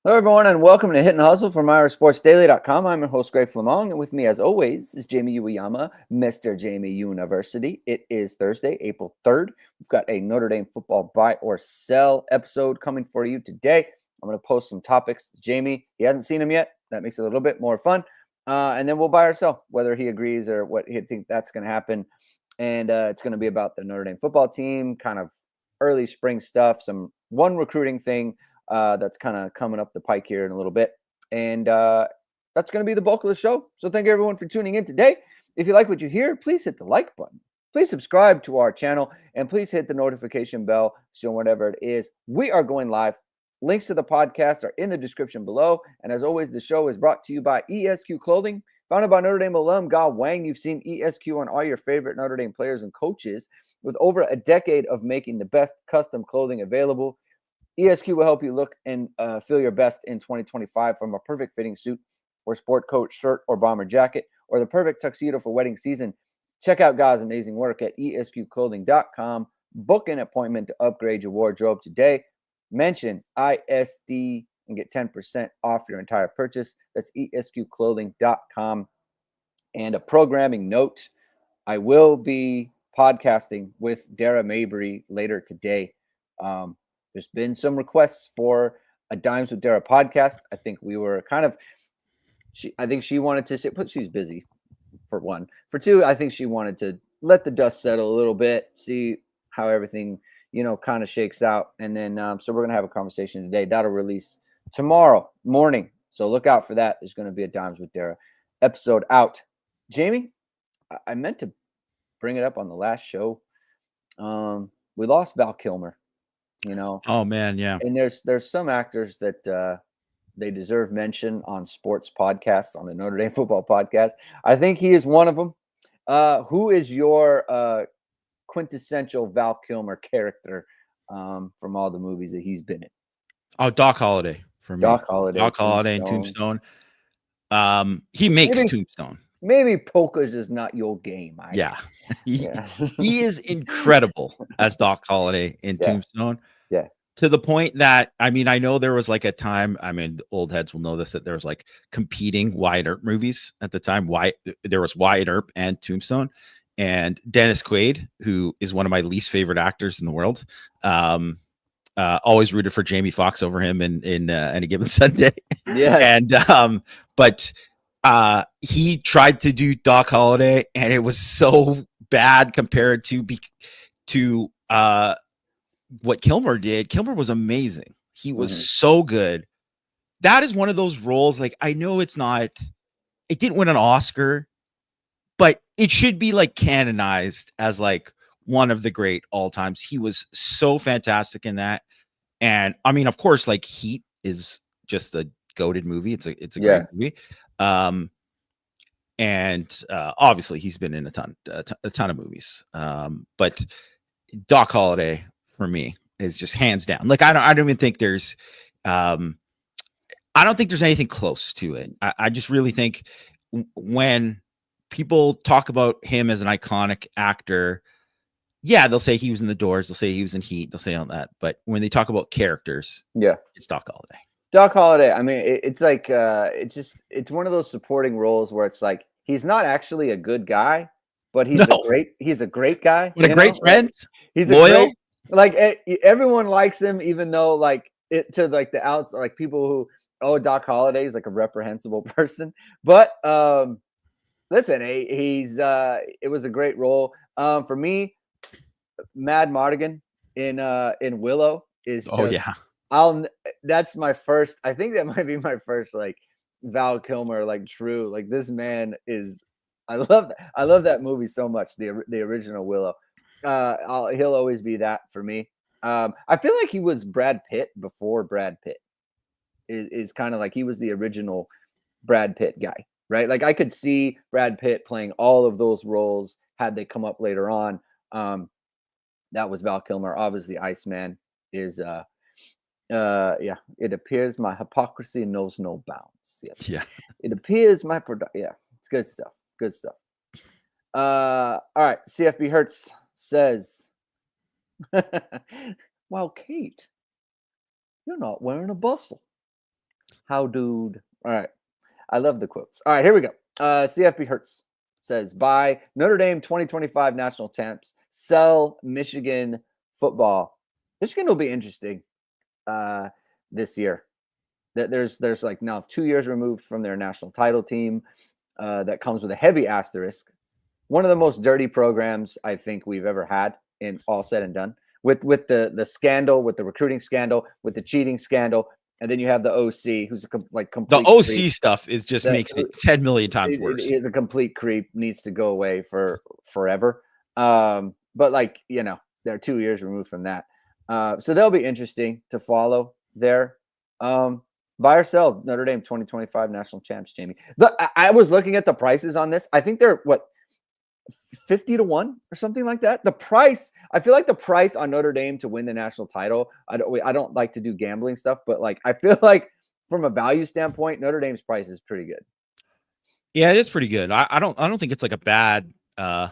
Hello, everyone, and welcome to Hit and Hustle from IRSportsDaily.com. I'm your host, Greg Flammang, and with me, as always, is Jamie Uyeyama, Mr. Jamie University. It is Thursday, April 3rd. We've got a Notre Dame football buy or sell episode coming for you today. I'm going to post some topics to Jamie. He hasn't seen them yet. That makes it a little bit more fun. And then we'll buy or sell, whether he agrees or what he thinks that's going to happen. And it's going to be about the Notre Dame football team, kind of early spring stuff, one recruiting thing that's kind of coming up the pike here in a little bit. And that's going to be the bulk of the show. So thank you, everyone, for tuning in today. If you like what you hear, please hit the like button. Please subscribe to our channel. And please hit the notification bell so whatever it is. We are going live. Links to the podcast are in the description below. And as always, the show is brought to you by ESQ Clothing. Founded by Notre Dame alum Ge Wang, you've seen ESQ on all your favorite Notre Dame players and coaches with over a decade of making the best custom clothing available. ESQ will help you look and feel your best in 2025, from a perfect fitting suit or sport coat shirt or bomber jacket, or the perfect tuxedo for wedding season. Check out Ge's amazing work at esqclothing.com. Book an appointment to upgrade your wardrobe today. Mention ISD and get 10% off your entire purchase. That's esqclothing.com. And a programming note, I will be podcasting with Dara Mabry later today. There's been some requests for a Dimes with Dara podcast. I think we were I think she wanted to say, but she's busy, for one. For two, I think she wanted to let the dust settle a little bit, see how everything, kind of shakes out. And then, so we're going to have a conversation today. That'll release tomorrow morning. So look out for that. There's going to be a Dimes with Dara episode out. Jamie, I meant to bring it up on the last show. We lost Val Kilmer. Oh man, yeah. And there's some actors that they deserve mention on sports podcasts, on the Notre Dame football podcast. I think he is one of them. Who is your quintessential Val Kilmer character from all the movies that he's been in? Oh, Doc Holliday for me. Doc Holliday. Doc Holliday and Tombstone. He makes Tombstone. Maybe Polka's just not your game. He is incredible as Doc Holliday in Tombstone. Yeah. To the point that, I know there was like a time, old heads will know this, that there was like competing Wyatt Earp movies at the time. There was Wyatt Earp and Tombstone, and Dennis Quaid, who is one of my least favorite actors in the world. Always rooted for Jamie Foxx over him in Any Given Sunday. Yeah. And but he tried to do Doc Holliday, and it was so bad compared to what Kilmer did. Kilmer was amazing. He was so good. That is one of those roles. Like, I know it didn't win an Oscar, but it should be like canonized as like one of the great all times. He was so fantastic in that. And of course, like Heat is just a goated movie. It's a great movie. And obviously he's been in a ton of movies. But Doc Holliday for me is just hands down. Like, I don't even think there's I don't think there's anything close to it. I just really think when people talk about him as an iconic actor, they'll say he was in The Doors, they'll say he was in Heat, they'll say all that. But when they talk about characters, it's Doc Holliday. Doc Holliday. It's like it's one of those supporting roles where it's like he's not actually a good guy, but he's a great guy. But a great friend. He's loyal. Everyone likes him, even though like the outs, like people who, Doc Holliday is like a reprehensible person. But listen, it was a great role. For me, Mad Mardigan in Willow is that's my first. I think that might be my first like Val Kilmer, like true. Like, this man is. I love that movie so much. The original Willow. He'll always be that for me. I feel like he was Brad Pitt before Brad Pitt. Is kind of like he was the original Brad Pitt guy, right? Like, I could see Brad Pitt playing all of those roles had they come up later on. That was Val Kilmer. Obviously, Iceman is it appears my hypocrisy knows no bounds. It appears my it's good stuff. All right, CFB Hertz says, well, Kate, you're not wearing a bustle. How dude. All right. I love the quotes. All right, here we go. CFB Hertz says, buy Notre Dame 2025 national champs, sell Michigan football. Michigan will be interesting this year. There's like now 2 years removed from their national title team. That comes with a heavy asterisk. One of the most dirty programs I think we've ever had, in all said and done. With the scandal, with the recruiting scandal, with the cheating scandal, and then you have the OC, who's complete. The OC creep. stuff is just makes it 10 million times worse. The complete creep needs to go away for forever. But like, they're 2 years removed from that. So they'll be interesting to follow there. Buy or sell Notre Dame 2025 national champs, Jamie. I was looking at the prices on this. I think they're 50 to 1 or something like that. The price, I feel like the price on Notre Dame to win the national title. I don't like to do gambling stuff, but like I feel like from a value standpoint, Notre Dame's price is pretty good. Yeah, it is pretty good. I don't think it's like a bad. You're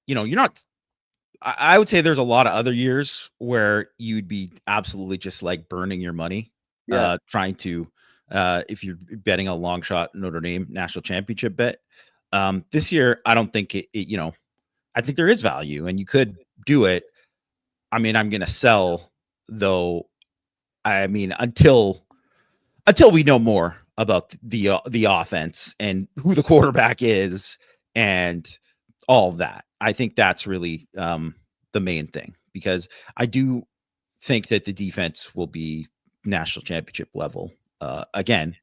not. I would say there's a lot of other years where you'd be absolutely just like burning your money, trying to, if you're betting a long shot Notre Dame national championship bet. This year, I don't think I think there is value and you could do it. I mean, I'm going to sell though. I mean, until we know more about the offense and who the quarterback is and all of that. I think that's really the main thing, because I do think that the defense will be national championship level again.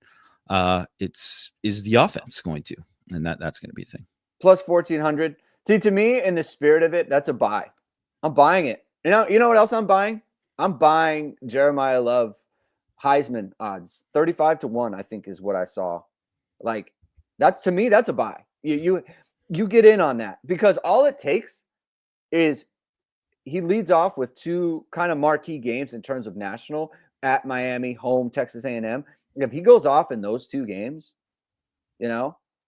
Is the offense going to? And that's going to be a thing. Plus 1,400. See, to me, in the spirit of it, that's a buy. I'm buying it. You know what else I'm buying? I'm buying Jeremiah Love Heisman odds. 35 to 1, I think, is what I saw. Like, to me, that's a buy. You get in on that, because all it takes is he leads off with 2 kind of marquee games in terms of national, at Miami, home, Texas A&M. If he goes off in those 2 games,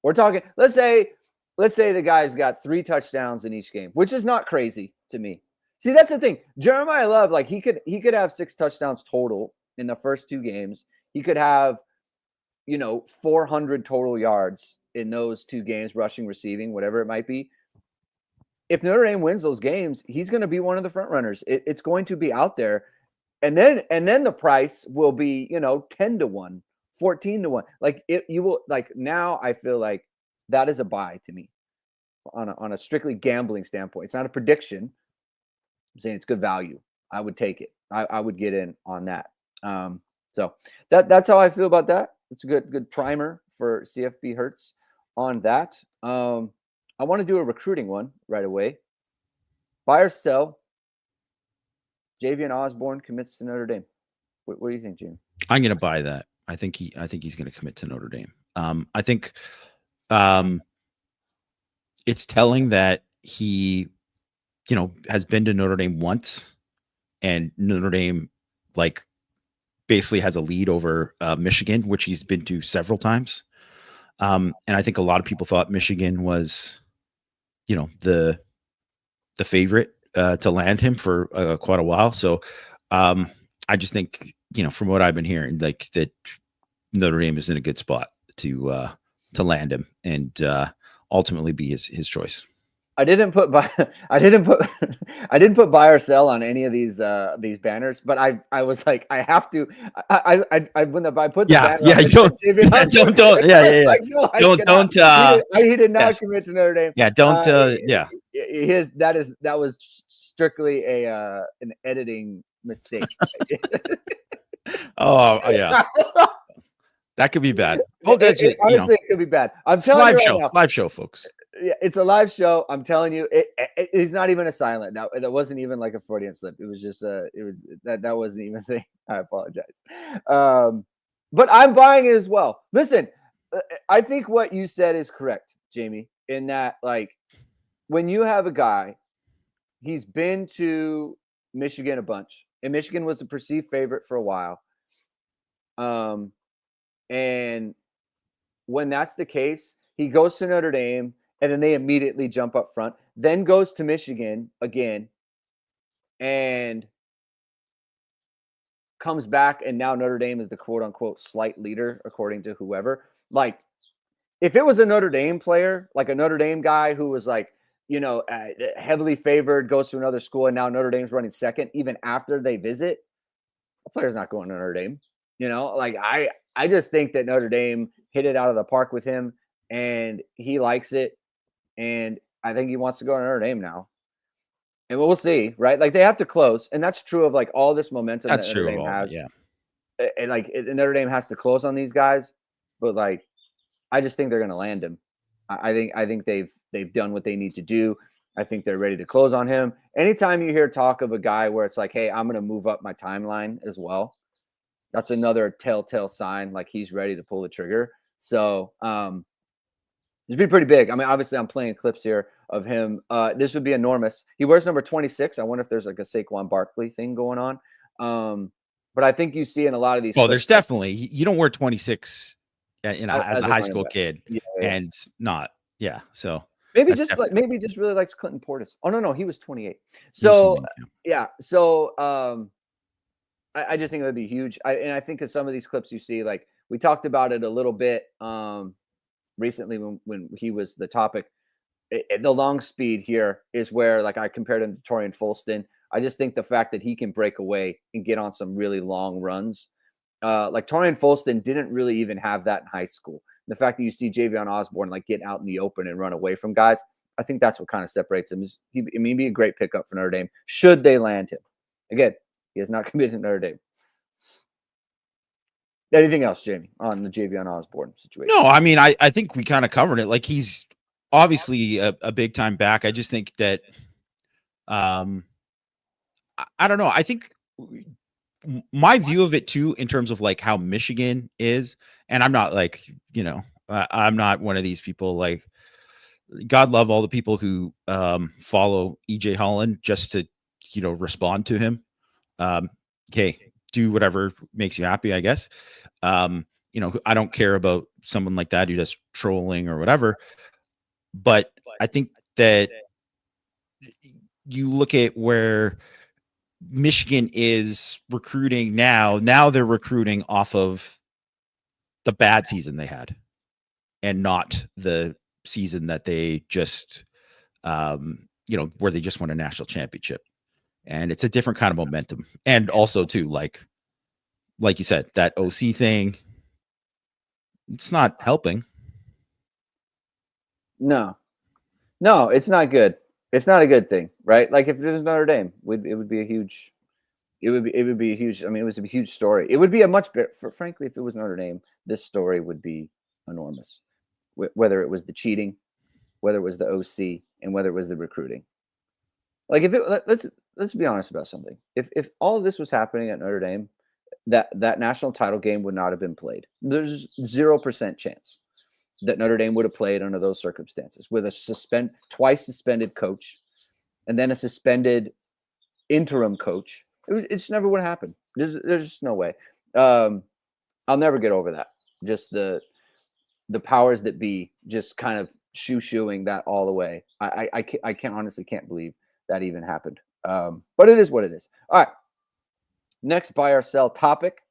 we're talking, let's say the guy's got 3 touchdowns in each game, which is not crazy to me. See, that's the thing. Jeremiah Love, like he could have 6 touchdowns total in the first 2 games. He could have, 400 total yards in those 2 games, rushing, receiving, whatever it might be. If Notre Dame wins those games, he's going to be one of the front runners. It's going to be out there. And then the price will be, 10 to 1. 14 to 1. Like you will, like, now I feel like that is a buy to me on a strictly gambling standpoint. It's not a prediction. I'm saying it's good value. I would take it. I would get in on that. So that's how I feel about that. It's a good primer for CFB Hertz on that. I want to do a recruiting one right away. Buy or sell Javian Osborne commits to Notre Dame. What do you think, Jim? I'm going to buy that. I think he's going to commit to Notre Dame. I think it's telling that he, has been to Notre Dame once, and Notre Dame basically has a lead over Michigan, which he's been to several times. And I think a lot of people thought Michigan was, the favorite to land him for quite a while. So I just think, from what I've been hearing, like that Notre Dame is in a good spot to land him and ultimately be his choice. I didn't put buy or sell on any of these banners, but I was like, I have to. I when I put the banner don't. He did not commit to Notre Dame. Yeah, don't. That was strictly an editing mistake. Oh yeah. That could be bad. Oh, honestly, it could be bad. I'm telling you, live show, folks. Yeah, it's a live show. I'm telling you, it's not even a silent. Now, that wasn't even like a Freudian slip. It was just that wasn't even a thing. I apologize. But I'm buying it as well. Listen, I think what you said is correct, Jamie, in that, like, when you have a guy, he's been to Michigan a bunch, and Michigan was a perceived favorite for a while. And when that's the case, he goes to Notre Dame, and then they immediately jump up front, then goes to Michigan again, and comes back and now Notre Dame is the quote unquote slight leader, according to whoever. Like, if it was a Notre Dame player, like a Notre Dame guy who was like, heavily favored, goes to another school, and now Notre Dame's running second, even after they visit, the player's not going to Notre Dame. Like I just think that Notre Dame hit it out of the park with him, and he likes it, and I think he wants to go to Notre Dame now. And we'll see, right? Like, they have to close, and that's true of like all this momentum That's that true. Notre Dame has. Yeah. And like Notre Dame has to close on these guys, but like I just think they're going to land him. I think they've done what they need to do. I think they're ready to close on him. Anytime you hear talk of a guy where it's like, hey, I'm going to move up my timeline as well, that's another telltale sign like he's ready to pull the trigger. So it'd be pretty big. I mean, obviously I'm playing clips here of him. This would be enormous. He wears number 26. I wonder if there's like a Saquon Barkley thing going on. But I think you see in a lot of these. Oh, there's definitely, you don't wear 26 as a high school kid, and not. Yeah. So maybe just really likes Clinton Portis. Oh no, he was 28. So yeah. So I just think it would be huge. I think of some of these clips you see, like we talked about it a little bit recently when he was the topic. The long speed here is where, like, I compared him to Torian Folston. I just think the fact that he can break away and get on some really long runs, like Torian Folston didn't really even have that in high school. The fact that you see Javian Osborne like get out in the open and run away from guys, I think that's what kind of separates him. He'd be a great pickup for Notre Dame should they land him. Again, he has not committed to Notre Dame. Anything else, Jamie, on the Javian Osborne situation? No, I mean, I think we kind of covered it. Like, he's obviously a big time back. I just think that, I don't know. I think my view of it too, in terms of like how Michigan is, and I'm not like, I'm not one of these people, like, God love all the people who follow EJ Holland just to, respond to him. Okay, do whatever makes you happy, I guess. I don't care about someone like that who does trolling or whatever. But I think that you look at where Michigan is recruiting now they're recruiting off of the bad season they had and not the season that they just, where they just won a national championship. And it's a different kind of momentum. And also too, like you said, that OC thing, it's not helping. No, it's not good. It's not a good thing, right? Like, if it was Notre Dame, it would be a huge. It would be a huge. I mean, it was a huge story. It would be a much better. Frankly, if it was Notre Dame, this story would be enormous. Whether it was the cheating, whether it was the OC, and whether it was the recruiting. Like, let's be honest about something. If all of this was happening at Notre Dame, that national title game would not have been played. There's 0% chance that Notre Dame would have played under those circumstances with a twice suspended coach and then a suspended interim coach. It just never would have happened. There's just no way. I'll never get over that. Just the powers that be just kind of shoo-shooing that all the way. I honestly can't believe that even happened. But it is what it is. All right. Next buy or sell topic.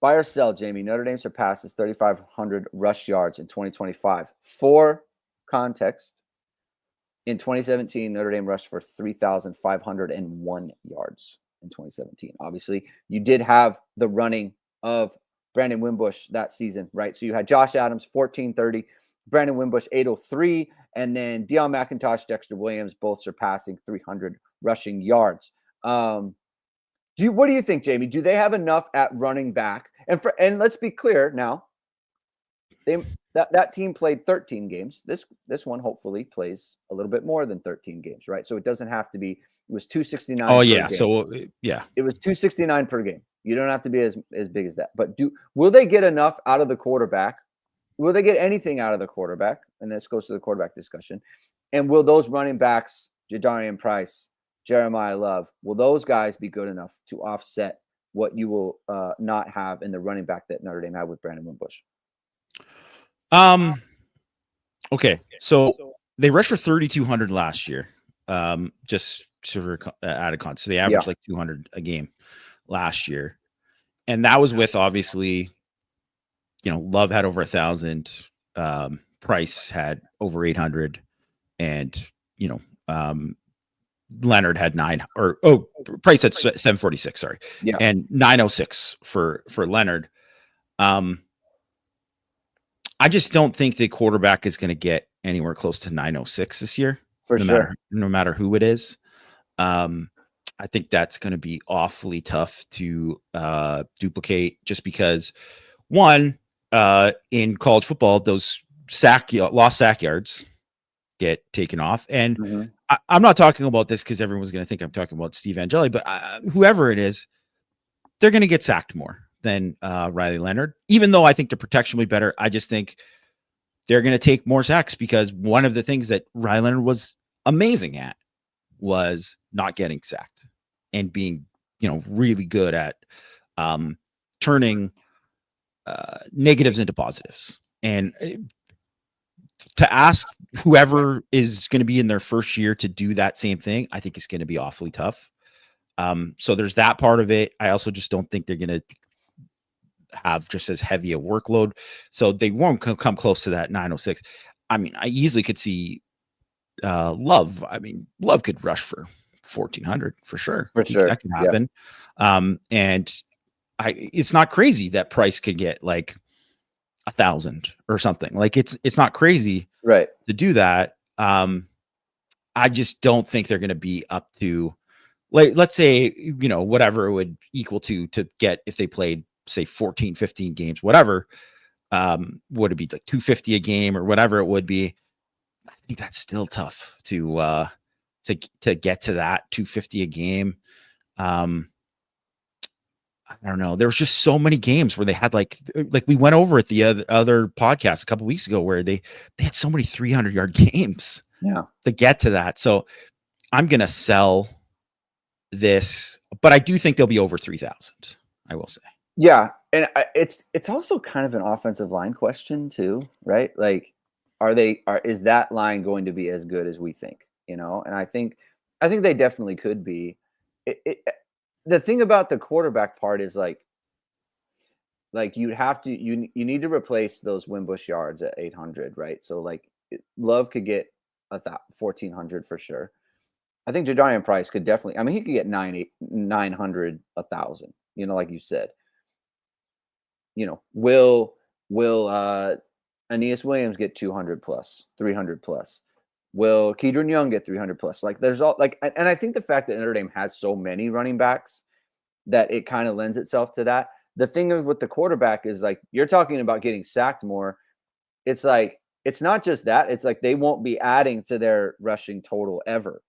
Buy or sell, Jamie. Notre Dame surpasses 3,500 rush yards in 2025. For context, in 2017, Notre Dame rushed for 3,501 yards in 2017. Obviously, you did have the running of Brandon Wimbush that season, right? So you had Josh Adams, 1,430, Brandon Wimbush, 803, and then Deion McIntosh, Dexter Williams, both surpassing 300 rushing yards. What do you think, Jamie? Do they have enough at running back? And let's be clear now, that team played 13 games. This one hopefully plays a little bit more than 13 games, right? So it doesn't have to be. It was 269. Oh yeah, per game. so yeah, it was 269 per game. You don't have to be as big as that. But will they get enough out of the quarterback? Will they get anything out of the quarterback? And this goes to the quarterback discussion. And will those running backs, Jadarian Price, Jeremiah Love, will those guys be good enough to offset what you will not have in the running back that Notre Dame had with Brandon Wimbush? Okay, so they rushed for 3,200 last year. just sort of added context. So they averaged like 200 a game last year. And that was with, obviously, Love had over 1,000. Price had over 800. And, Leonard had Price had 746, sorry. Yeah. And 906 for Leonard. I just don't think the quarterback is going to get anywhere close to 906 this year. No matter who it is. I think that's going to be awfully tough to duplicate, just because, one, in college football, those lost sack yards get taken off. And I'm not talking about this because everyone's going to think I'm talking about Steve Angeli, but whoever it is, they're going to get sacked more than Riley Leonard. Even though I think the protection will be better, I just think they're going to take more sacks, because one of the things that Riley Leonard was amazing at was not getting sacked and being, really good at turning negatives into positives. And to ask whoever is going to be in their first year to do that same thing, I think is going to be awfully tough. So there's that part of it. I also just don't think they're going to have just as heavy a workload, so they won't come close to that 906. I mean, I easily could see Love. I mean, Love could rush for 1,400 for sure. That could happen. Yeah. And it's not crazy that Price could get like 1,000 or something. Like it's not crazy, right, to do that. I just don't think they're going to be up to, like, let's say, whatever it would equal to get if they played, say, 14, 15 games, whatever. Would it be like 250 a game or whatever it would be? I think that's still tough to get to that 250 a game. I don't know. There was just so many games where they had like we went over at the other podcast a couple weeks ago, where they had so many 300-yard games to get to that. So I'm going to sell this, but I do think they'll be over 3,000. I will say. Yeah. And it's also kind of an offensive line question too, right? Like, is that line going to be as good as we think, And I think they definitely could be. The thing about the quarterback part is like you need to replace those Wimbush yards at 800, right? So like Love could get 1,400 for sure. I think Jadarian Price could definitely. I mean, he could get 900, 1,000. Like you said. Will Aeneas Williams get 200 plus, 300 plus? Will Kedron Young get 300 plus? Like there's all like, and I think the fact that Notre Dame has so many running backs that it kind of lends itself to that. The thing with the quarterback is like, you're talking about getting sacked more. It's like, it's not just that. It's like they won't be adding to their rushing total ever,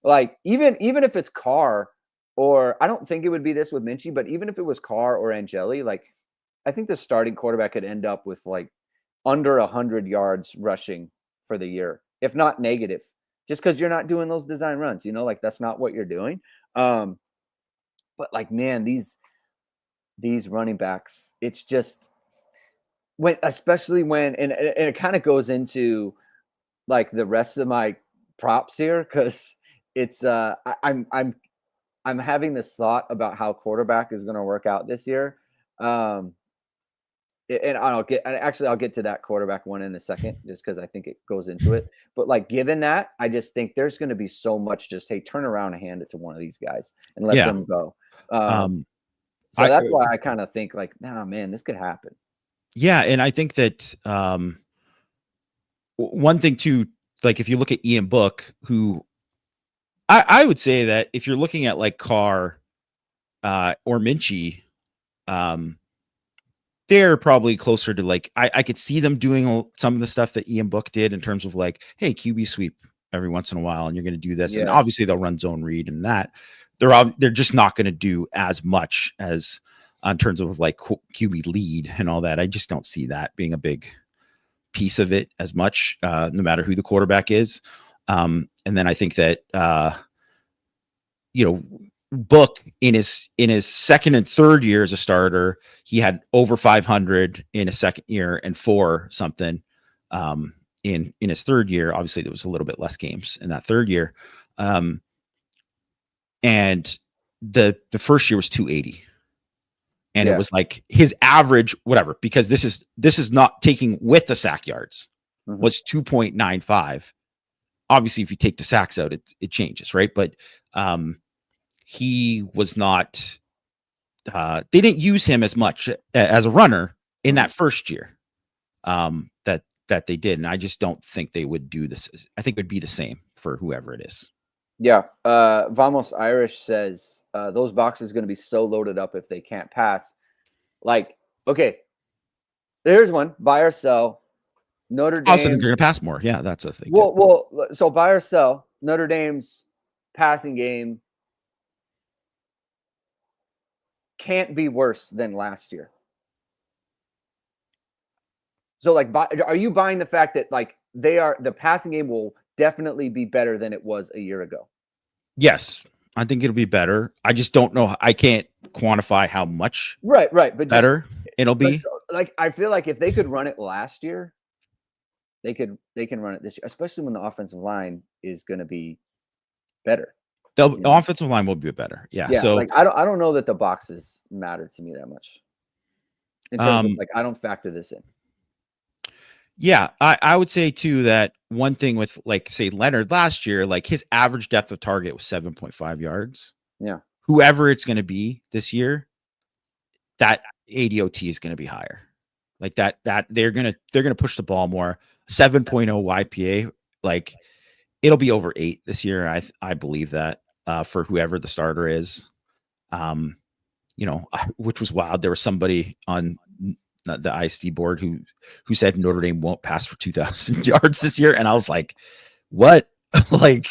like even if it's Carr, or I don't think it would be this with Minchie, but even if it was Carr or Angeli, like I think the starting quarterback could end up with like under 100 yards rushing for the year, if not negative, just because you're not doing those design runs, like that's not what you're doing. But like, man, these running backs, it's just especially when, and it kind of goes into like the rest of my props here, because it's I'm having this thought about how quarterback is going to work out this year. And I'll get to that quarterback one in a second, just because I think it goes into it. But like, given that, I just think there's going to be so much just, hey, turn around and hand it to one of these guys and let them go. So that's why I kind of think like, nah, man, this could happen. Yeah. And I think that one thing too, like if you look at Ian Book, who I would say that if you're looking at like Carr or Minchie, they're probably closer to like, I could see them doing some of the stuff that Ian Book did in terms of like, hey, QB sweep every once in a while, and you're going to do this. Yeah. And obviously they'll run zone read and that. They're just not going to do as much as in terms of like QB lead and all that. I just don't see that being a big piece of it as much, no matter who the quarterback is. And then I think that, Book in his second and third year as a starter, he had over 500 in a second year and 4 something in his third year. Obviously, there was a little bit less games in that third year, and the first year was 280, and it was like his average, whatever, because this is not taking with the sack yards, was 2.95. Obviously, if you take the sacks out, it changes, right? But he was not. They didn't use him as much as a runner in that first year that they did, and I just don't think they would do this. I think it would be the same for whoever it is. Yeah. Vamos Irish says those boxes are going to be so loaded up if they can't pass. Like, okay, there's one: buy or sell. Notre Dame. Also, they're going to pass more. Yeah, that's a thing. Well, so buy or sell. Notre Dame's passing game can't be worse than last year. So, like, are you buying the fact that like the passing game will definitely be better than it was a year ago? Yes, I think it'll be better. I just don't know. I can't quantify how much. Right, but better it'll be. Like, I feel like if they could run it last year, they can run it this year, especially when the offensive line is going to be better. The offensive line will be better. Yeah. So like I don't know that the boxes matter to me that much. In terms of, like, I don't factor this in. Yeah, I would say too that one thing with, like, say, Leonard last year, like his average depth of target was 7.5 yards. Yeah. Whoever it's going to be this year, that ADOT is going to be higher. Like that they're going to push the ball more. 7.0 YPA, like it'll be over 8 this year. I believe that for whoever the starter is. Which was wild. There was somebody on the ISD board who said Notre Dame won't pass for 2,000 yards this year, and I was like, what? Like,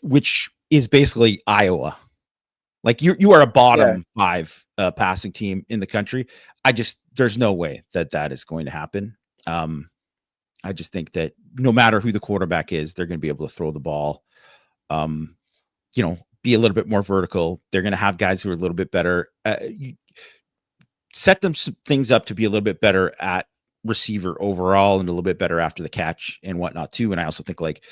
which is basically Iowa. Like you are a bottom 5 passing team in the country. There's no way that is going to happen. I just think that no matter who the quarterback is, they're going to be able to throw the ball. Be a little bit more vertical. They're going to have guys who are a little bit better. Set them some things up to be a little bit better at receiver overall and a little bit better after the catch and whatnot too. And I also think, like,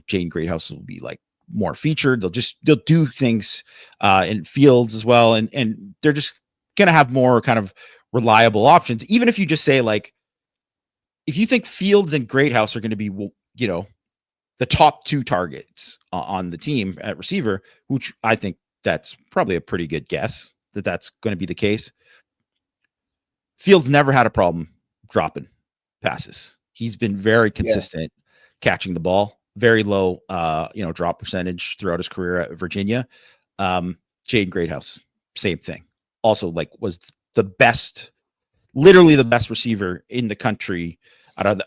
Jane Greathouse will be like more featured. They'll do things in Fields as well. And they're just going to have more kind of reliable options. Even if you just say, like, if you think Fields and Greathouse are going to be, the top 2 targets on the team at receiver, which I think that's probably a pretty good guess that that's going to be the case. Fields never had a problem dropping passes. He's been very consistent catching the ball, very low, drop percentage throughout his career at Virginia. Jaden Greathouse, same thing. Also, like, was the best, literally the best receiver in the country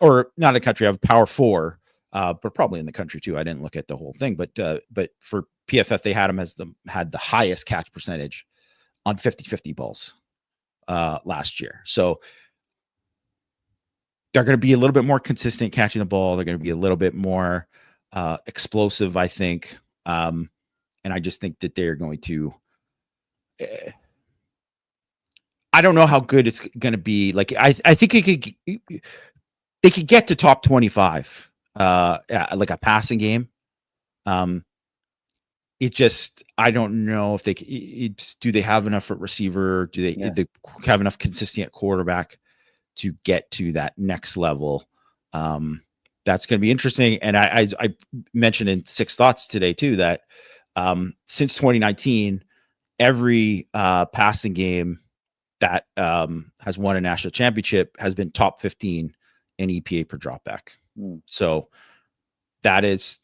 or not a country, of Power 4, but probably in the country too. I didn't look at the whole thing, but for PFF, they had him had the highest catch percentage on 50-50 balls last year. So they're going to be a little bit more consistent catching the ball. They're going to be a little bit more explosive, I think. And I just think that they're going to, I don't know how good it's going to be. Like, I think they could get to top 25, like a passing game. It just, I don't know if do they have enough at receiver? Do they have enough consistency at quarterback to get to that next level? That's going to be interesting. And I mentioned in Six Thoughts today too, that since 2019, every passing game that has won a national championship has been top 15 in EPA per dropback. So that is,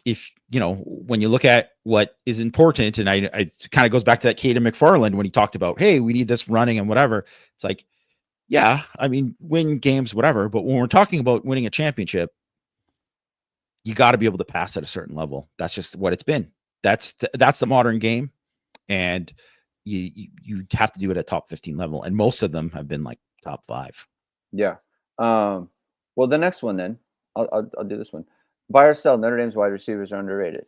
if when you look at what is important, and I kind of goes back to that Caden McFarland when he talked about, hey, we need this running and whatever. It's like, yeah, I mean, win games, whatever. But when we're talking about winning a championship, you got to be able to pass at a certain level. That's just what it's been. That's the modern game, and you have to do it at top 15 level, and most of them have been like top 5. Yeah. Well, the next one then, I'll do this one. Buy or sell, Notre Dame's wide receivers are underrated.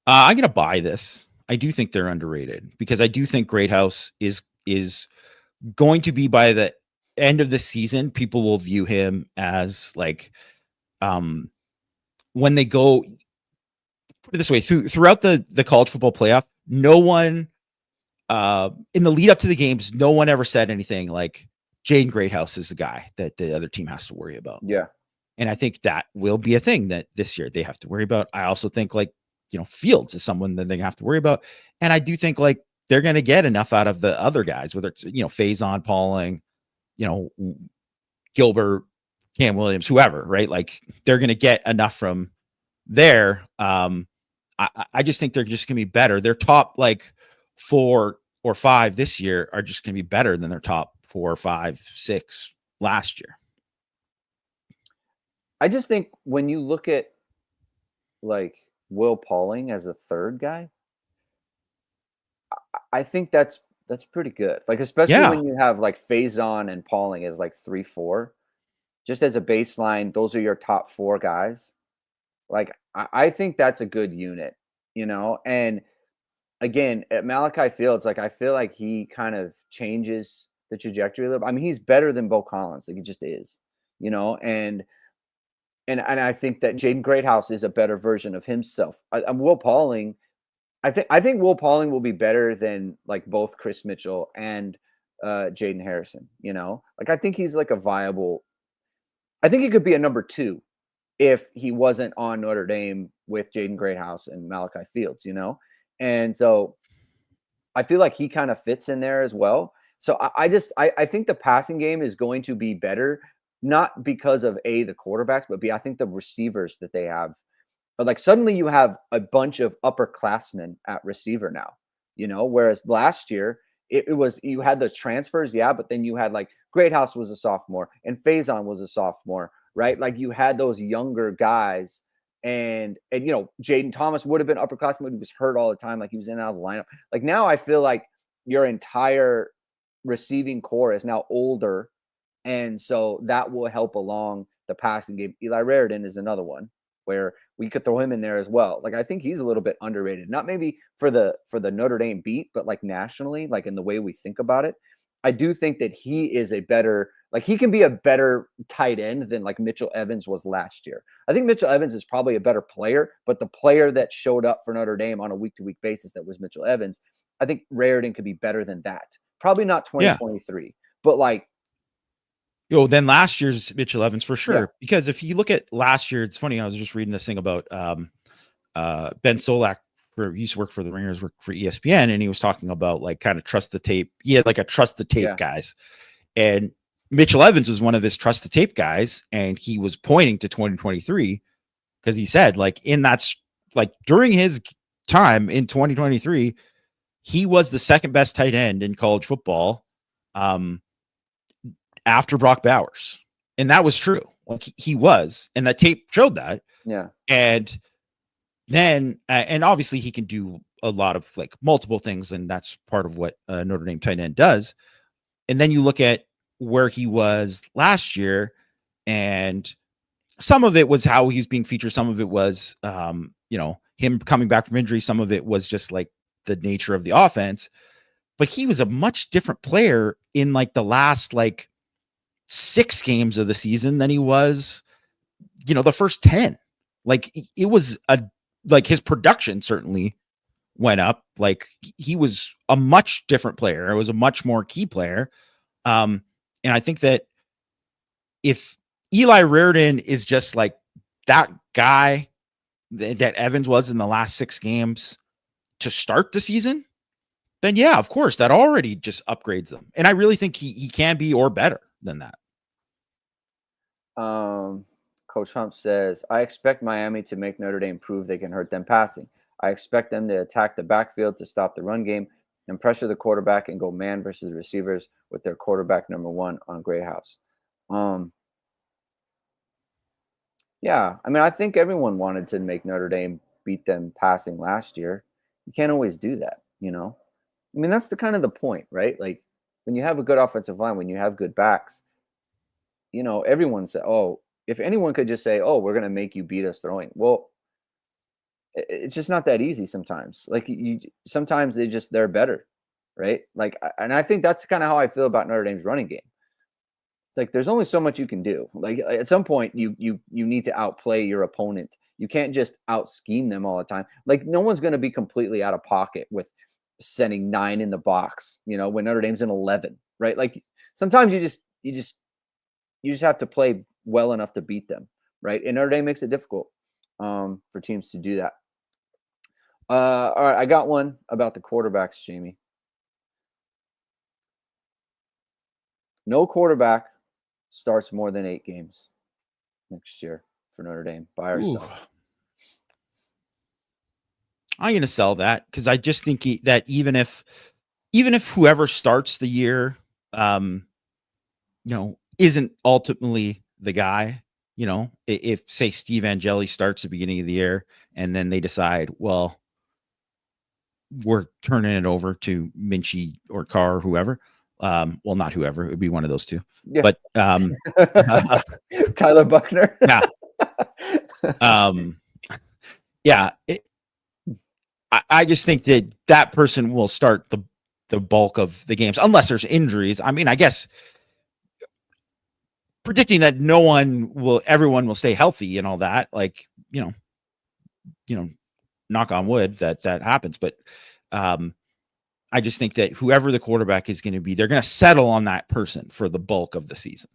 I'm gonna buy this. I do think they're underrated because I do think Greathouse is going to be by the end of the season, people will view him as like, when they go, put it this way, throughout the college football playoff, no one in the lead up to the games, no one ever said anything like Jaden Greathouse is the guy that the other team has to worry about. Yeah. And I think that will be a thing that this year they have to worry about. I also think like, Fields is someone that they have to worry about. And I do think like they're going to get enough out of the other guys, whether it's, Faison, Pauling, Gilbert, Cam Williams, whoever, right? Like they're going to get enough from there. I just think they're just going to be better. Their top like 4 or 5 this year are just going to be better than their top 4, 5, 6 last year. I just think when you look at like Will Pauling as a third guy, I think that's pretty good. Like, especially when you have like Faison and Pauling as like 3-4, just as a baseline, those are your top 4 guys. Like, I think that's a good unit, and again, at Malachi Fields, like I feel like he kind of changes the trajectory a little bit. I mean, he's better than Bo Collins, like he just is, and I think that Jaden Greathouse is a better version of himself. Will Pauling, I think Will Pauling will be better than like both Chris Mitchell and Jaden Harrison. Like I think he's like a viable. I think he could be a number 2 if he wasn't on Notre Dame with Jaden Greathouse and Malachi Fields. And so I feel like he kind of fits in there as well. So I think the passing game is going to be better, not because of the quarterbacks, but I think the receivers that they have. But like suddenly you have a bunch of upperclassmen at receiver now, whereas last year it was, you had the transfers, but then you had like Greathouse was a sophomore and Faison was a sophomore, right? Like you had those younger guys. And Jaden Thomas would have been upperclassman, but he was hurt all the time. Like he was in and out of the lineup. Like now I feel like your entire receiving core is now older. And so that will help along the passing game. Eli Raridan is another one where we could throw him in there as well. Like I think he's a little bit underrated, not maybe for the Notre Dame beat, but like nationally, like in the way we think about it. I do think that he is a better, like he can be a better tight end than like Mitchell Evans was last year. I think Mitchell Evans is probably a better player, but the player that showed up for Notre Dame on a week-to-week basis that was Mitchell Evans, I think Raridan could be better than that. Probably not 2023, but like. Then last year's Mitchell Evans for sure. Yeah. Because if you look at last year, it's funny. I was just reading this thing about Ben Solak, used to work for the Ringers, work for ESPN, and he was talking about like kind of trust the tape. He had like a trust the tape guys, and Mitchell Evans was one of his trust the tape guys, and he was pointing to 2023 because he said like like during his time in 2023, he was the second best tight end in college football. After Brock Bowers. And that was true. Like he was, and that tape showed that. Yeah. And then, and obviously he can do a lot of like multiple things. And that's part of what Notre Dame tight end does. And then you look at where he was last year, and some of it was how he's being featured. Some of it was, him coming back from injury. Some of it was just like the nature of the offense, but he was a much different player in like the last, like 6 games of the season than he was, the first 10. Like it was like his production certainly went up. Like he was a much different player. It was a much more key player. And I think that if Eli Raridan is just like that guy that Evans was in the last 6 games to start the season, then yeah, of course, that already just upgrades them. And I really think he can be or better than that. Coach Hump says, I expect Miami to make Notre Dame prove they can hurt them passing. I expect them to attack the backfield to stop the run game and pressure the quarterback and go man versus receivers with their quarterback number 1 on Greathouse. Yeah, I mean, I think everyone wanted to make Notre Dame beat them passing last year. You can't always do that, I mean, that's the kind of the point, right? Like when you have a good offensive line, when you have good backs, everyone said, oh, if anyone could just say, oh, we're going to make you beat us throwing. Well, it's just not that easy sometimes. Like sometimes they're better, right? Like, and I think that's kind of how I feel about Notre Dame's running game. It's like there's only so much you can do. Like at some point, you need to outplay your opponent. You can't just out scheme them all the time. Like no one's going to be completely out of pocket with sending 9 in the box. When Notre Dame's in 11, right? Like sometimes you just have to play well enough to beat them, right? And Notre Dame makes it difficult for teams to do that. All right, I got one about the quarterbacks, Jamie. No quarterback starts more than 8 games next year for Notre Dame by ourselves. I'm going to sell that because I just think that even if whoever starts the year, isn't ultimately the guy, if say Steve Angeli starts at the beginning of the year and then they decide, well, we're turning it over to Minchie or Carr or whoever. Well, not whoever, it would be one of those two. Yeah. But Tyler Buckner. Yeah. I just think that person will start the bulk of the games unless there's injuries. I mean, I guess predicting that everyone will stay healthy and all that, like, knock on wood that happens. But I just think that whoever the quarterback is going to be, they're going to settle on that person for the bulk of the season.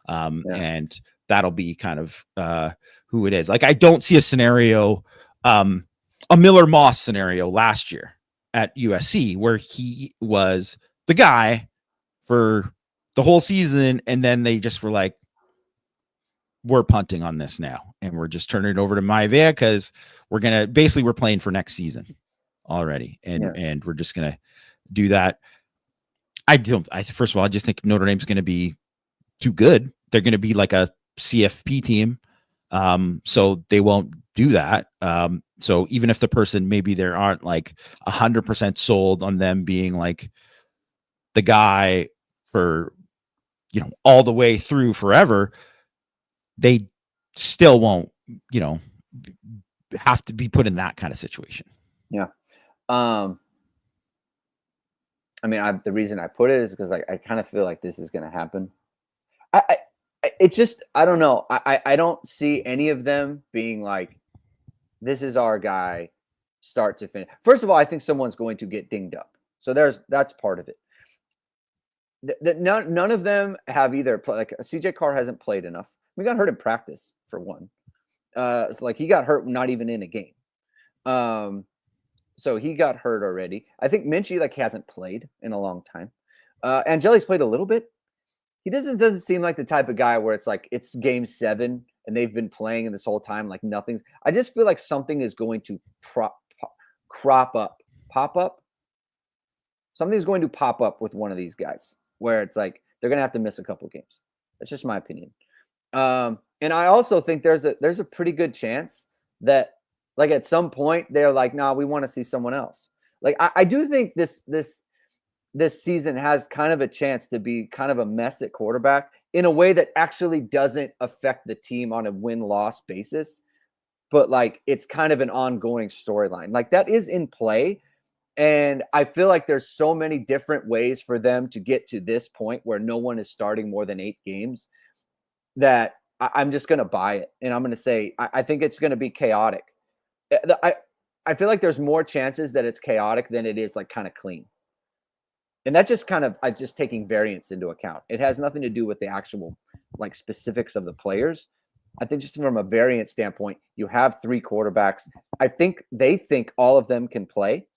And that'll be kind of who it is. Like, I don't see a scenario, a Miller Moss scenario last year at USC where he was the guy for the whole season. And then they just were like, we're punting on this now. And we're just turning it over to Maivia because we're playing for next season already. And we're just going to do that. First of all, I just think Notre Dame's going to be too good. They're going to be like a CFP team. So they won't do that. So even if the person, maybe there aren't like 100% sold on them being like the guy for, all the way through forever, they still won't, have to be put in that kind of situation. Yeah. I mean, the reason I put it is because I kind of feel like this is going to happen. It's just, I don't know. I don't see any of them being like, this is our guy, start to finish. First of all, I think someone's going to get dinged up. So that's part of it. None of them have either played. Like CJ Carr hasn't played enough. We got hurt in practice for one. Like he got hurt not even in a game. So he got hurt already. I think Minchie hasn't played in a long time. Angeli's played a little bit. He doesn't seem like the type of guy where it's like it's game 7 and they've been playing in this whole time like nothing's. I just feel like something is going to pop up. Something's going to pop up with one of these guys where it's like they're going to have to miss a couple games. That's just my opinion. And I also think there's a pretty good chance that like at some point they're like, nah, we want to see someone else. Like I do think this season has kind of a chance to be kind of a mess at quarterback in a way that actually doesn't affect the team on a win-loss basis, but like it's kind of an ongoing storyline. Like that is in play. And I feel like there's so many different ways for them to get to this point where no one is starting more than 8 games that I'm just going to buy it. And I'm going to say, I think it's going to be chaotic. I feel like there's more chances that it's chaotic than it is like kind of clean. And that just kind of, I'm just taking variance into account. It has nothing to do with the actual like specifics of the players. I think just from a variance standpoint, you have 3 quarterbacks. I think they think all of them can play.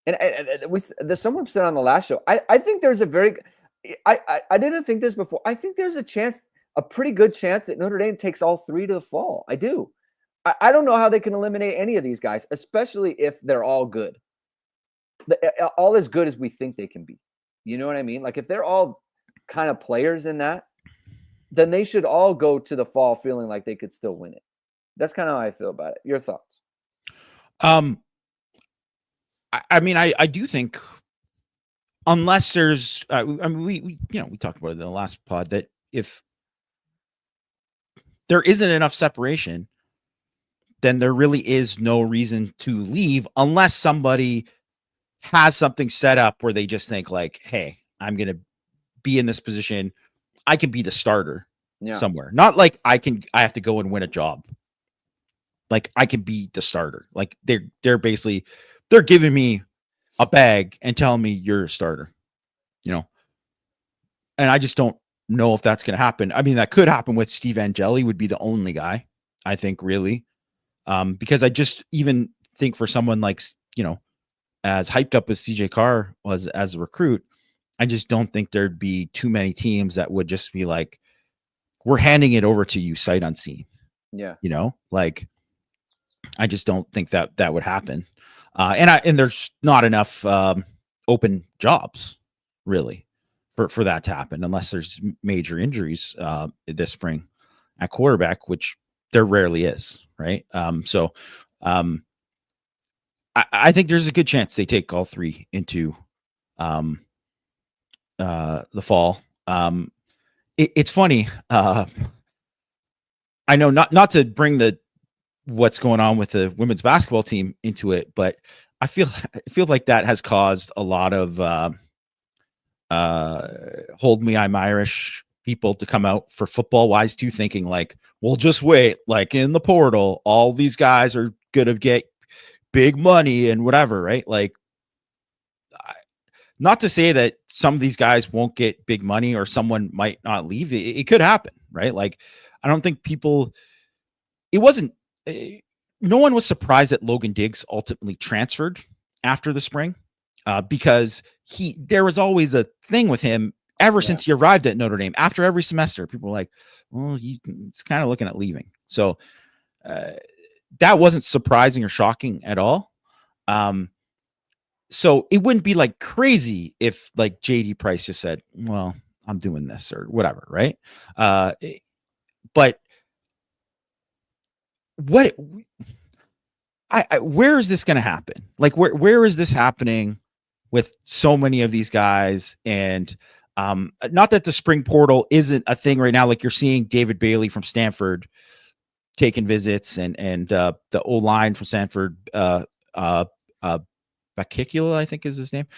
And someone said on the last show, I think there's I didn't think this before. I think there's a pretty good chance that Notre Dame takes all 3 to the fall. I do. I don't know how they can eliminate any of these guys, especially if they're all good. All as good as we think they can be. You know what I mean? Like if they're all kind of players in that, then they should all go to the fall feeling like they could still win it. That's kind of how I feel about it. Your thoughts? I mean, I do think unless there's, I mean, we talked about it in the last pod that if there isn't enough separation, then there really is no reason to leave unless somebody has something set up where they just think like, hey, I'm going to be in this position. I can be the starter Yeah. somewhere. Not like I have to go and win a job. Like I can be the starter. Like they're basically they're giving me a bag and telling me you're a starter, you know. And I just don't know if that's going to happen. I mean, that could happen with Steve Angeli would be the only guy, I think, really. Because I just even think for someone like, you know, as hyped up as CJ Carr was as a recruit, I just don't think there'd be too many teams that would just be like, we're handing it over to you sight unseen. Yeah. You know, like I just don't think that that would happen. And there's not enough open jobs really for that to happen unless there's major injuries this spring at quarterback, which there rarely is, right? I think there's a good chance they take all three into the fall. It's funny. I know not to bring what's going on with the women's basketball team into it, but I feel like that has caused a lot of hold me, I'm Irish people to come out for football wise too, thinking like, well, just wait, like in the portal, all these guys are gonna get big money and whatever, right? Like, not to say that some of these guys won't get big money or someone might not leave. It could happen, right? Like, I don't think people. It wasn't. No one was surprised that Logan Diggs ultimately transferred after the spring, because there was always a thing with him ever since he arrived at Notre Dame. After every semester, people were like, "Well, he's kind of looking at leaving." So that wasn't surprising or shocking at all. So it wouldn't be like crazy if like JD Price just said, "Well, I'm doing this," or whatever, right? But what where is this going to happen? Like where is this happening with so many of these guys? And not that the spring portal isn't a thing right now. Like you're seeing David Bailey from Stanford taking visits, and the O-line from Stanford, Bakikula, I think is his name.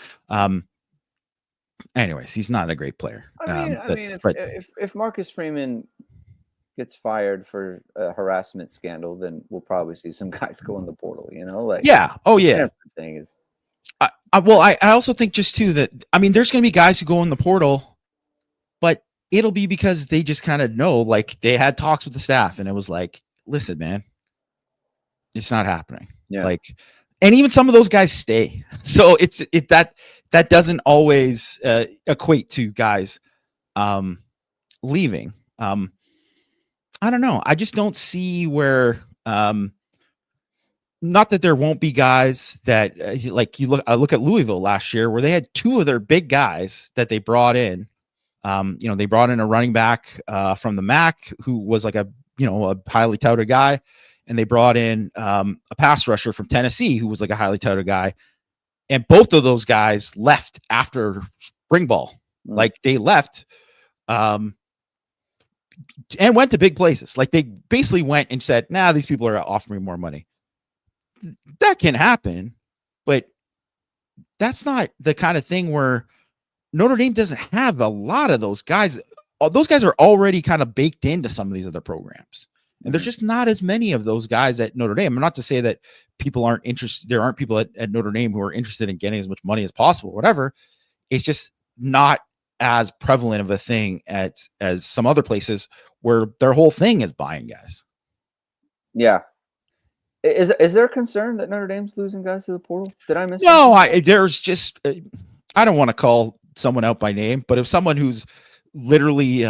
Anyways, he's not a great player. I mean, if Marcus Freeman gets fired for a harassment scandal, then we'll probably see some guys go in the portal, you know, like, yeah. Oh yeah. Thing is, I also think just too that, I mean, there's going to be guys who go in the portal, but it'll be because they just kind of know, like they had talks with the staff and it was like, listen, man, it's not happening. Yeah. Like, and even some of those guys stay. So that doesn't always equate to guys leaving. I don't know. I just don't see where, not that there won't be guys that like I look at Louisville last year where they had two of their big guys that they brought in. They brought in a running back from the MAC who was like a highly touted guy. And they brought in a pass rusher from Tennessee who was like a highly touted guy. And both of those guys left after spring ball. Like they left and went to big places. Like they basically went and said, nah, these people are offering me more money. That can happen, but that's not the kind of thing where Notre Dame doesn't have a lot of those guys. Those guys are already kind of baked into some of these other programs. And there's just not as many of those guys at Notre Dame. Not to say that people aren't interested. There aren't people at Notre Dame who are interested in getting as much money as possible, whatever. It's just not as prevalent of a thing as some other places where their whole thing is buying guys. Yeah. Is there a concern that Notre Dame's losing guys to the portal? Did I miss? No, there's just, I don't want to call someone out by name, but if someone who's literally,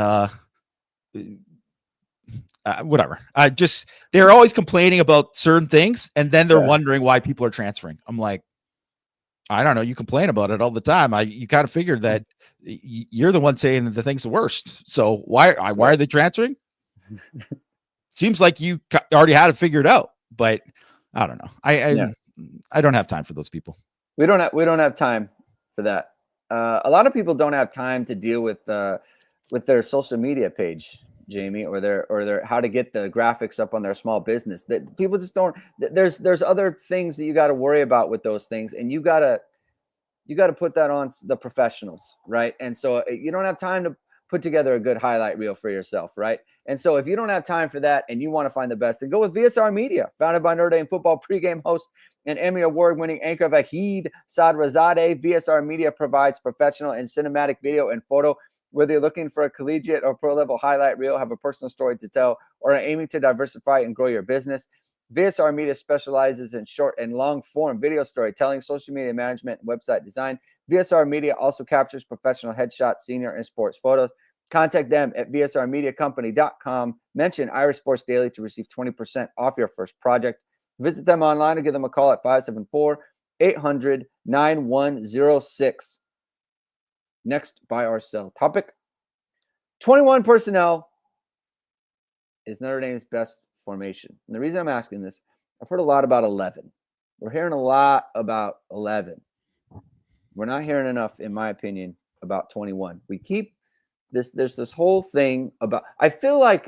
whatever. They're always complaining about certain things, and then they're wondering why people are transferring. I'm like, I don't know. You complain about it all the time. You kind of figured that you're the one saying the thing's the worst. So why are they transferring? Seems like you already had it figured out, but I don't know. I don't have time for those people. We don't have time for that. A lot of people don't have time to deal with their social media page, Jamie, or their how to get the graphics up on their small business. That people just don't. There's other things that you got to worry about with those things, and you gotta you got to put that on the professionals, right? And so you don't have time to put together a good highlight reel for yourself, right? And so if you don't have time for that and you want to find the best, then go with VSR Media, founded by Notre Dame football pregame host and Emmy Award-winning anchor Vahid Sadrazadeh. VSR Media provides professional and cinematic video and photo. Whether you're looking for a collegiate or pro-level highlight reel, have a personal story to tell, or are aiming to diversify and grow your business, VSR Media specializes in short and long-form video storytelling, social media management, and website design. VSR Media also captures professional headshots, senior, and sports photos. Contact them at vsrmediacompany.com. Mention Irish Sports Daily to receive 20% off your first project. Visit them online or give them a call at 574-800-9106. Next, buy or sell topic. 21 personnel is Notre Dame's best formation. And the reason I'm asking this, I've heard a lot about 11. We're hearing a lot about 11. We're not hearing enough, in my opinion, about 21. We keep there's this whole thing about, I feel like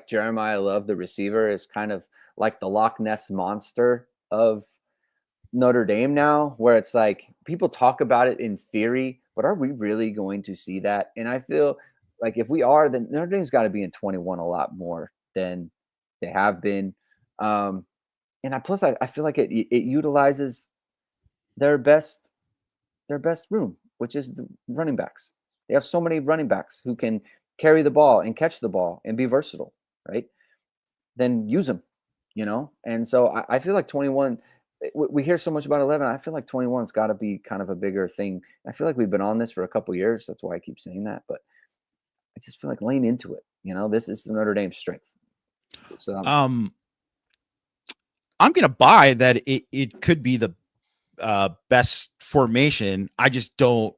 Jeremiah Love, the receiver, is kind of like the Loch Ness monster of Notre Dame now, where it's like people talk about it in theory, but are we really going to see that? And I feel like if we are, then Notre Dame's got to be in 21 a lot more than they have been. And plus I feel like it utilizes their best room, which is the running backs. They have so many running backs who can carry the ball and catch the ball and be versatile, right? Then use them, And so I feel like 21, we hear so much about 11. I feel like 21's got to be kind of a bigger thing. I feel like we've been on this for a couple of years. That's why I keep saying that. But I just feel like lean into it. This is the Notre Dame strength. So I'm going to buy that it could be the best formation. I just don't,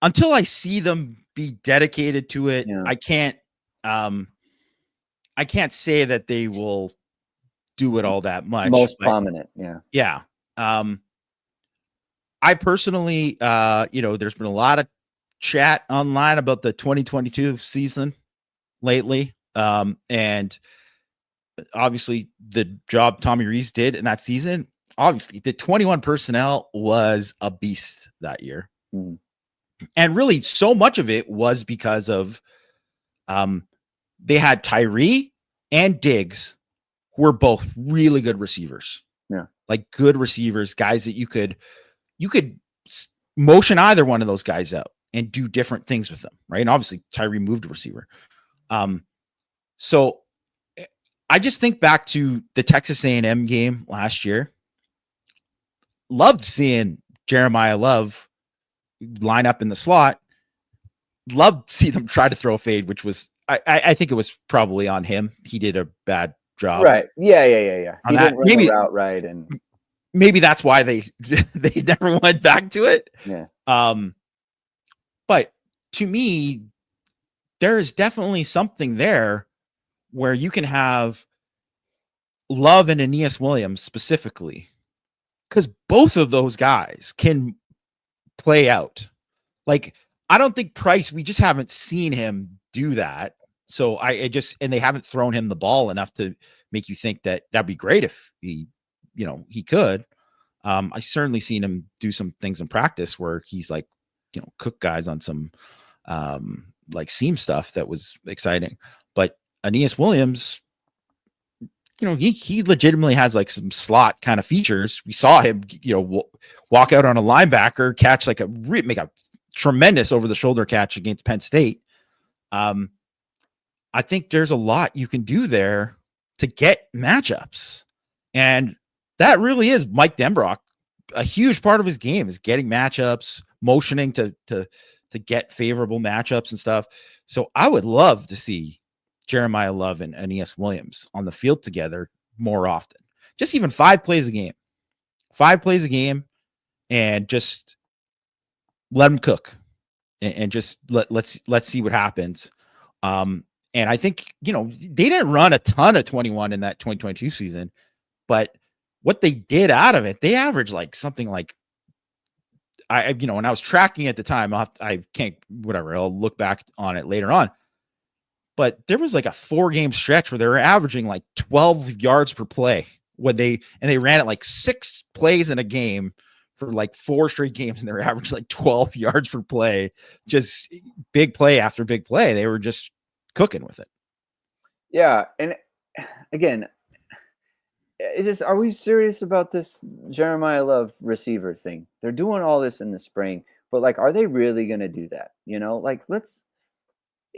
until I see them be dedicated to it. Yeah. I can't say that they will do it all that much. Most prominent. Yeah. I personally, there's been a lot of chat online about the 2022 season lately. And obviously the job Tommy Rees did in that season, obviously the 21 personnel was a beast that year. Mm. And really so much of it was because of they had Tyree and Diggs, who were both really good receivers. Yeah. Like good receivers, guys that you could motion either one of those guys out and do different things with them. Right. And obviously Tyree moved a receiver. So I just think back to the Texas A&M game last year. Loved seeing Jeremiah Love line up in the slot. Loved to see them try to throw a fade, which was, I think it was probably on him. He did a bad job. Right. Yeah. He didn't run maybe the route right. And maybe that's why they never went back to it. Yeah. But to me, there is definitely something there where you can have Love and Aeneas Williams specifically, because both of those guys can play out. Like, I don't think Price, we just haven't seen him do that. So and they haven't thrown him the ball enough to make you think that that'd be great if he could. I certainly seen him do some things in practice where he's like, cook guys on some like seam stuff that was exciting. But Aeneas Williams, he legitimately has like some slot kind of features. We saw him, walk out on a linebacker, catch like make a tremendous over the shoulder catch against Penn State. I think there's a lot you can do there to get matchups. And that really is Mike Denbrock. A huge part of his game is getting matchups, motioning to get favorable matchups and stuff. So I would love to see Jeremiah Love and Aeneas Williams on the field together more often. Just even 5 plays a game. 5 plays a game, and just let them cook, and just let's see what happens. And I think, they didn't run a ton of 21 in that 2022 season, but what they did out of it, they averaged like something like, when I was tracking at the time, I'll look back on it later on. But there was like a 4-game stretch where they were averaging like 12 yards per play they ran it like 6 plays in a game for like 4 straight games, and they're averaging like 12 yards per play, just big play after big play. They were just cooking with it. Yeah, and again, it just, are we serious about this Jeremiah Love receiver thing? They're doing all this in the spring, but like, are they really going to do that? You know, like,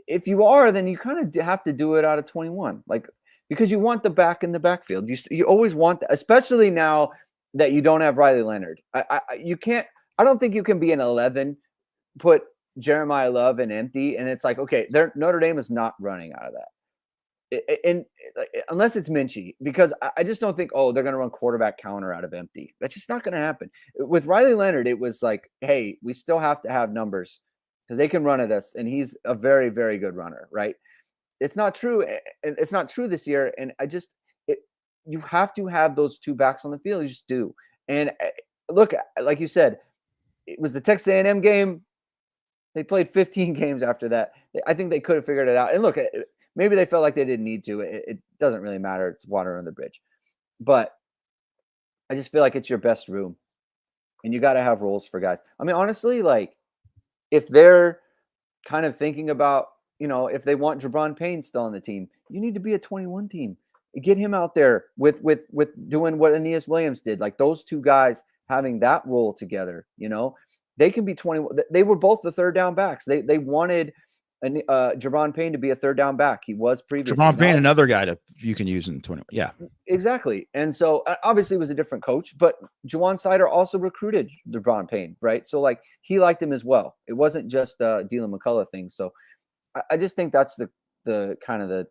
if you are, then you kind of have to do it out of 21, like, because you want the back in the backfield. You always want that, especially now that you don't have Riley Leonard. You can't. I don't think you can be an 11, put Jeremiah Love in empty, and it's like, okay, Notre Dame is not running out of that. And unless it's Minchie, because I just don't think, they're going to run quarterback counter out of empty. That's just not going to happen. With Riley Leonard, it was like, hey, we still have to have numbers because they can run at us, and he's a very, very good runner, right? It's not true. It's not true this year, and you have to have those 2 backs on the field. You just do. And look, like you said, it was the Texas A&M game. They played 15 games after that. I think they could have figured it out. And look, maybe they felt like they didn't need to. It doesn't really matter. It's water under the bridge. But I just feel like it's your best room. And you got to have roles for guys. I mean, honestly, like, if they're kind of thinking about, if they want Jabron Payne still on the team, you need to be a 21 team. Get him out there with doing what Aeneas Williams did. Like, those 2 guys having that role together, they can be 21. They were both the third down backs. They wanted Jabron Payne to be a third down back. He was previously. Jabron Payne, another guy you can use in 20. Yeah, exactly. And so obviously it was a different coach, but Juwan Sider also recruited Jabron Payne, right? So like, he liked him as well. It wasn't just Dylan McCullough thing. So I just think that's the kind of the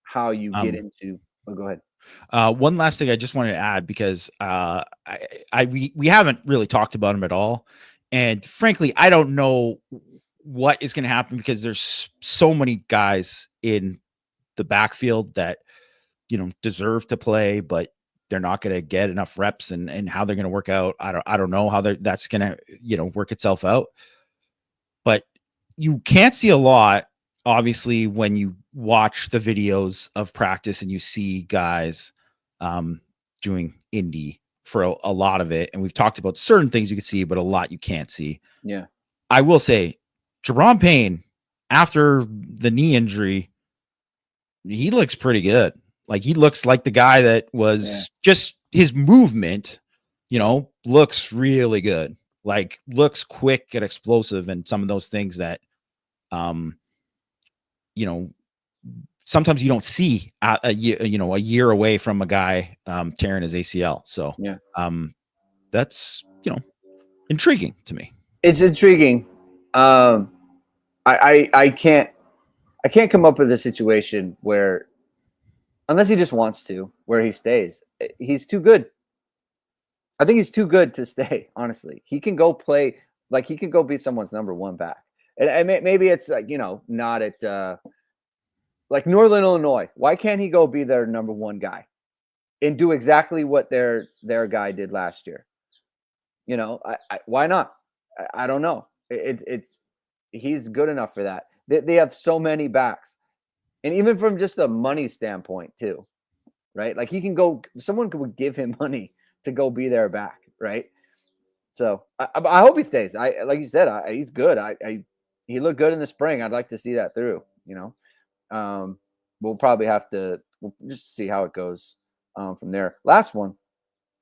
how you get into. Oh, go ahead. One last thing I just wanted to add, because we haven't really talked about him at all, and frankly, I don't know what is going to happen, because there's so many guys in the backfield that deserve to play, but they're not going to get enough reps, and how they're going to work out. I don't know how that's going to work itself out. But you can't see a lot, obviously, when you watch the videos of practice and you see guys doing indie for a lot of it. And we've talked about certain things you can see, but a lot you can't see. Yeah. I will say, Jabron Payne, after the knee injury, he looks pretty good. Like, he looks like the guy that was just his movement, looks really good. Like, looks quick and explosive, and some of those things that, sometimes you don't see a year away from a guy tearing his ACL. So that's intriguing to me. It's intriguing. I can't come up with a situation where, unless he just wants to, where he stays. He's too good. I think he's too good to stay. Honestly, he can go play, like, he can go be someone's number 1 back. And maybe it's like, not at like Northern Illinois. Why can't he go be their number 1 guy and do exactly what their guy did last year? Why not? I don't know. He's good enough for that. They have so many backs, and even from just a money standpoint too, right? Like, he can go. Someone could give him money to go be their back, right? So I hope he stays. Like you said, he's good. He looked good in the spring. I'd like to see that through. We'll probably have to just see how it goes from there. Last one,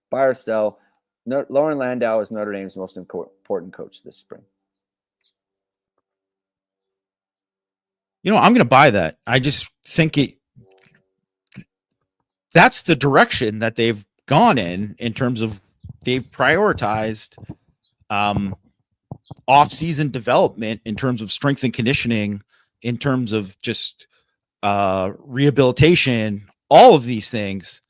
buy or sell. Lauren Landau is Notre Dame's most important coach this spring. I'm going to buy that. I just think that's the direction that they've gone in terms of they've prioritized off-season development, in terms of strength and conditioning, in terms of just rehabilitation, all of these things.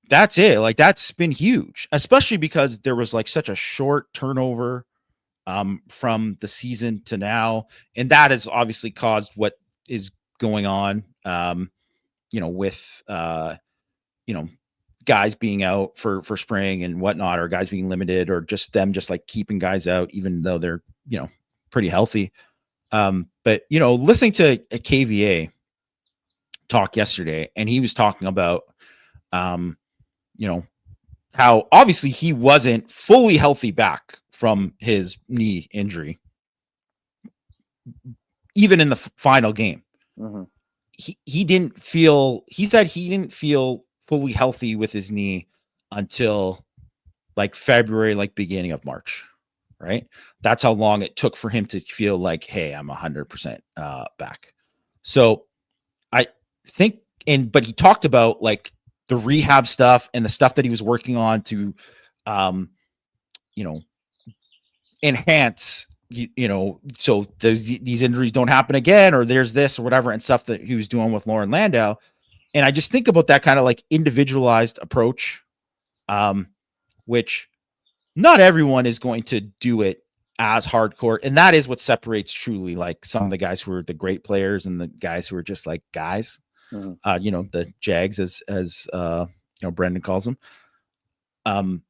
That's it. Like, that's been huge, especially because there was like such a short turnover from the season to now. And that has obviously caused what is going on, with, guys being out for spring and whatnot, or guys being limited, or just them just like keeping guys out, even though they're, pretty healthy. But, listening to a KVA talk yesterday, and he was talking about You know, how obviously he wasn't fully healthy back from his knee injury, even in the final game. Mm-hmm. He didn't feel, he said he didn't feel fully healthy with his knee until like February, like beginning of March, right? That's how long it took for him to feel like, hey, I'm 100% back. So I think, but he talked about like the rehab stuff and the stuff that he was working on to, you know, enhance, so these injuries don't happen again, or there's this or whatever, and stuff that he was doing with Lauren Landau. And I just think about that kind of like individualized approach, which not everyone is going to do it as hardcore. And that is what separates truly like some of the guys who are the great players and the guys who are just like guys, the Jags as Brendan calls them.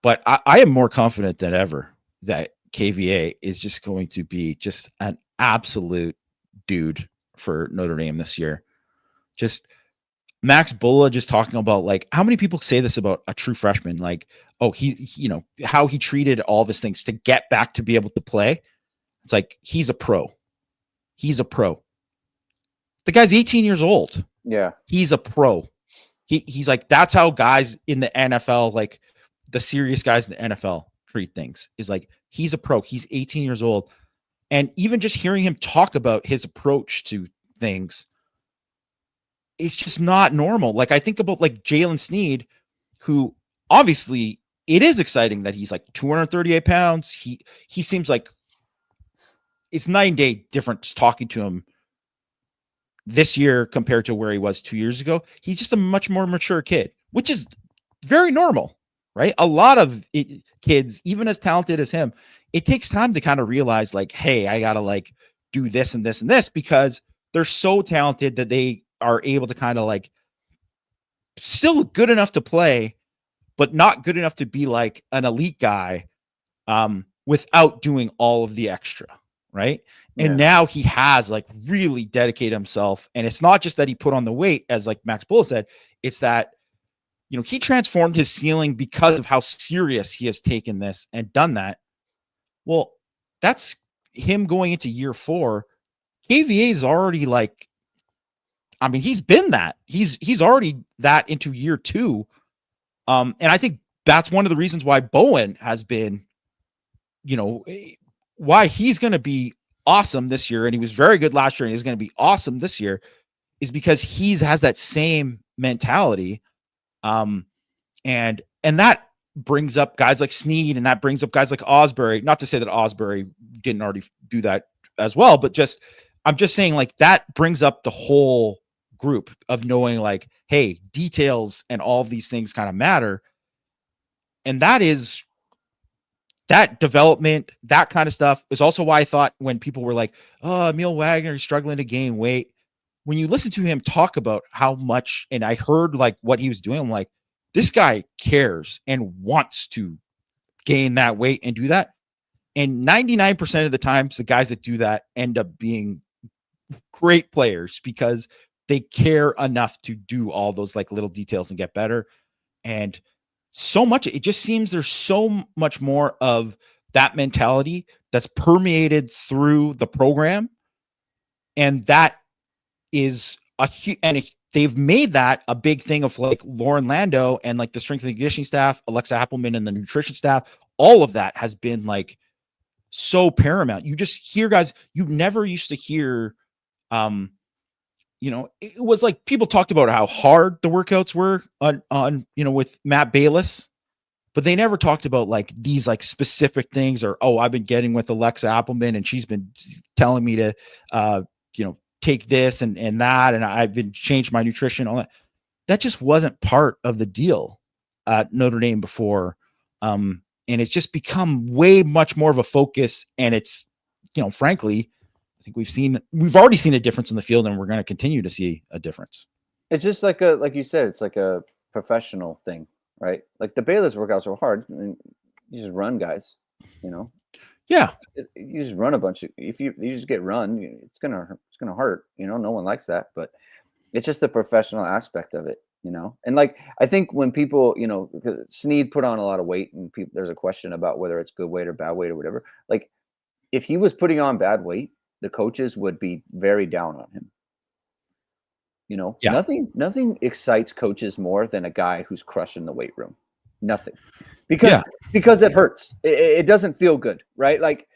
But I am more confident than ever that KVA is just going to be just an absolute dude for Notre Dame this year. Just Max Bulla just talking about like how many people say this about a true freshman, like, oh, he how he treated all of his things to get back to be able to play. It's like he's a pro. He's a pro. The guy's 18 years old. Yeah. He's a pro. He's like, that's how guys in the NFL, like the serious guys in the NFL treat things, is like he's a pro. He's 18 years old. And even just hearing him talk about his approach to things, it's just not normal. Like I think about like Jalen Sneed, who obviously it is exciting that he's like 238 pounds. He seems like it's night and day difference talking to him this year compared to where he was 2 years ago. He's just a much more mature kid, which is very normal, right? A lot of kids, even as talented as him, it takes time to kind of realize like, hey, I got to like do this and this and this, because they're so talented that they are able to kind of like still good enough to play, but not good enough to be like an elite guy without doing all of the extra, right? And now he has like really dedicated himself. And it's not just that he put on the weight, as like Max Bull said, it's that, he transformed his ceiling because of how serious he has taken this and done that. Well, that's him going into year 4. KVA is already like, I mean, he's been that. He's already that into year 2. And I think that's one of the reasons why Bowen has been, why he's going to be awesome this year. And he was very good last year and he's going to be awesome this year, is because has that same mentality. And that brings up guys like Sneed, and that brings up guys like Osbury. Not to say that Osbury didn't already do that as well, but I'm just saying like that brings up the whole group of knowing like, hey, details and all of these things kind of matter. And that development, that kind of stuff is also why I thought when people were like, oh, Emil Wagner is struggling to gain weight, when you listen to him talk about how much, and I heard like what he was doing, I'm like, this guy cares and wants to gain that weight and do that. And 99% of the times, the guys that do that end up being great players because they care enough to do all those like little details and get better. And so much, it just seems there's so much more of that mentality that's permeated through the program. And that is they've made that a big thing of like Lauren Landau and like the strength and conditioning staff, Alexa Appelman and the nutrition staff. All of that has been like so paramount. You just hear guys you never used to hear. It was like people talked about how hard the workouts were on with Matt Bayless, but they never talked about like these like specific things, or, oh, I've been getting with Alexa Appelman and she's been telling me to, take this and that. And I've been changed my nutrition. All that. That just wasn't part of the deal at Notre Dame before. And it's just become way much more of a focus. And it's, frankly, I think we've already seen a difference in the field, and we're going to continue to see a difference. It's just like you said, it's like a professional thing, right? Like the Bayless workouts are hard. I mean, you just run, guys, Yeah. You just run a bunch of, if you just get run, it's gonna hurt. No one likes that, but it's just the professional aspect of it. And like, I think when people, Snead put on a lot of weight and there's a question about whether it's good weight or bad weight or whatever. Like, if he was putting on bad weight, the coaches would be very down on him. Yeah. Nothing excites coaches more than a guy who's crushing the weight room. Nothing. Because it hurts. It doesn't feel good, right? Like,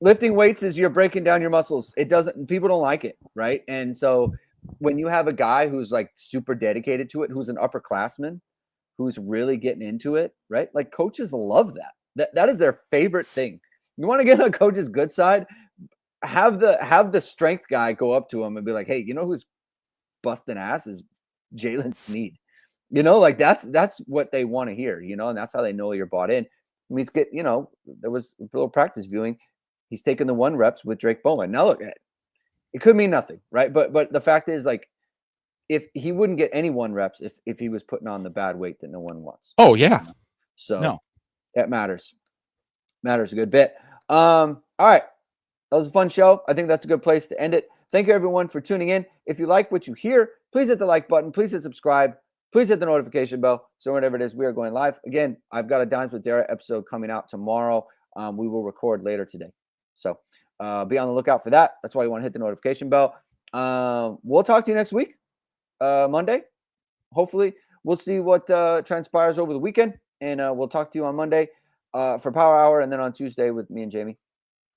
lifting weights is you're breaking down your muscles. People don't like it, right? And so when you have a guy who's like super dedicated to it, who's an upperclassman, who's really getting into it, right? Like, coaches love that. That is their favorite thing. You want to get on a coach's good side, have the strength guy go up to him and be like, hey, who's busting ass is Jalen Snead. Like, that's what they want to hear, and that's how they know you're bought in. I mean, there was a little practice viewing. He's taking the 1 reps with Drake Bowman. Now look, it could mean nothing, right? But the fact is, like, if he wouldn't get any 1 reps if he was putting on the bad weight that no one wants. Oh yeah. So that matters a good bit. All right. That was a fun show. I think that's a good place to end it. Thank you, everyone, for tuning in. If you like what you hear, please hit the like button. Please hit subscribe. Please hit the notification bell. So whenever it is, we are going live. Again, I've got a Dimes with Dara episode coming out tomorrow. We will record later today. So be on the lookout for that. That's why you want to hit the notification bell. We'll talk to you next week, Monday. Hopefully, we'll see what transpires over the weekend. And we'll talk to you on Monday for Power Hour, and then on Tuesday with me and Jamie.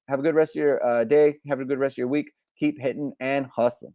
Have a good rest of your day. Have a good rest of your week. Keep hitting and hustling.